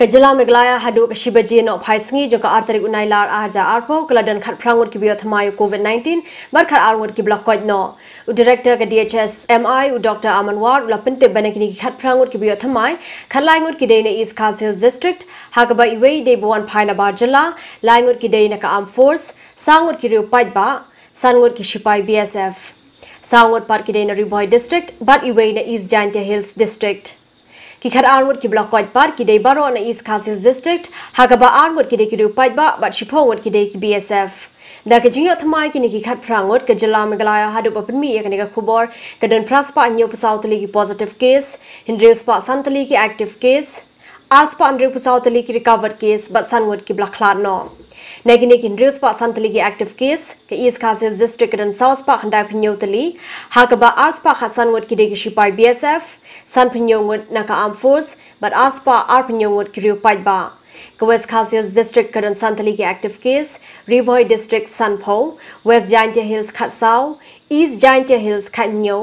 Kejala Meglaya hadu ke Shibaji no Paisengi jangka arteri unailar aja arpo keladan khat prangut ki biot thamayu COVID-19 barkhar arngut ki blok koj no. Director ke DHS MI Dr. Amanwar ula pente banakini ki khat prangut ki biot thamai khalangut ki deine East Khas Hills District hagaba iwei de buan phaina barjala langut ki deine ka armed force sangut ki riu pajba sangut ki shipai BSF sangut par ki deine Riboy District but iwei na East Jaintia Hills District. Kikhar armut ki block koj par ki dei baro na East Khas Hills District hagaba armut ki dei ki rupai ba but shipong ki dei ki BSF da ke jingo thamai ki ni ki khat prangut ke jala Meglaya hadu pa pinmi ekani ka khubor ke dan praspa anyo pasautali ki positive case hindreus pa santali ki active case aspa andre pasautali ki recovered case but sanwut ki block klat no Negini ki hindreus pa santali ki active case ke East Khas Hills District dan South pa khandai pinyotali hagaba aspa khasanwut ki dei ki shipai BSF san pinyongut naka armed force but aspa ar pinyongut ki riu pajba ke West Khas Hills District kadan santali ki active case Riboy District Sanpo West Jaintia Hills Khatsau East Jaintia Hills Khatnyo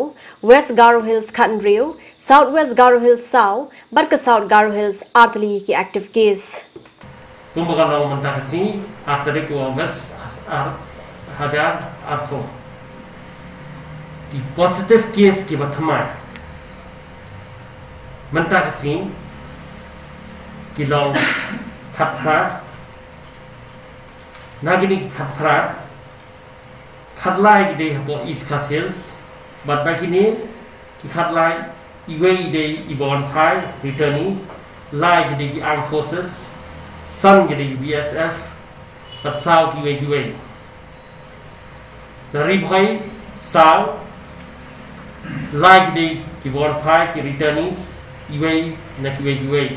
West Garo Hills Khatnriu Southwest Garo Hills Sau barka South Garo Hills artali ki active case Kumbaga mentah kasi arteri ku West Hajar arko di positive case ki bathamai mentah kasi kilong khatra nagini khatra khatlai de hapo East Khas Hills but nagini ki khatlai iwei de ibon phai returning lai de armed forces Sun gede BSF but sao kiwe the Riboy sao like the kibon phai ki returnees iwe na kiwe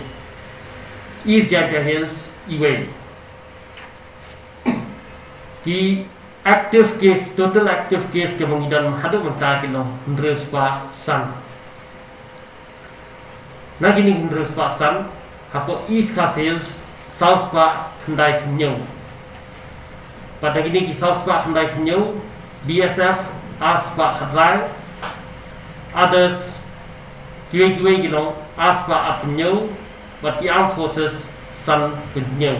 East Jaintia Hills iwe ki active case total active case ke mengidan hadu mentah kilo hundreds pa san nagini hundreds pa san hapo East Khas Hills South pa khandai khnyau pada gini ki South pa khandai khnyau BSF as pa khatlai others kiwe gino as pa khnyau but the armed forces san khnyau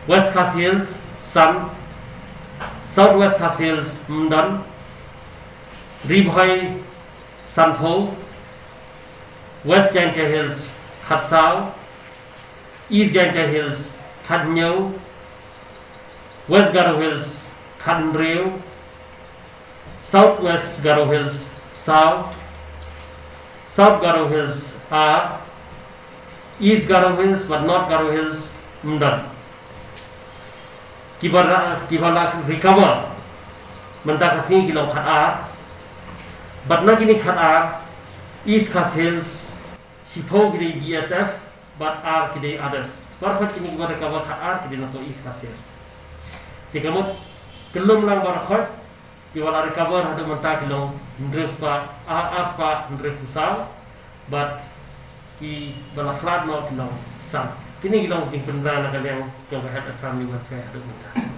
West Khas Hills san Southwest Khas Hills mdan Riboy Sanpo West Jaintia Hills Khatsau East Jaintia Hills Khatnyo West Garo Hills Khatnriu Southwest Garo Hills South South Garo Hills R East Garo Hills but not Garo Hills Mdan kibala recover mentah kasi kilong khat R but na gini khat R East Khas Hills hipo gini BSF but R kide others. Barkhot kini kita recover R kide nato East Khas Hills. Tikamot kelum lang barkhot kiwala recover hadu mentah kilong hindres pa aspa hindres pusau but ki balaklat no kilong sam. Kini kilong jingkundra na kaliang kong head family welfare hadu mentah.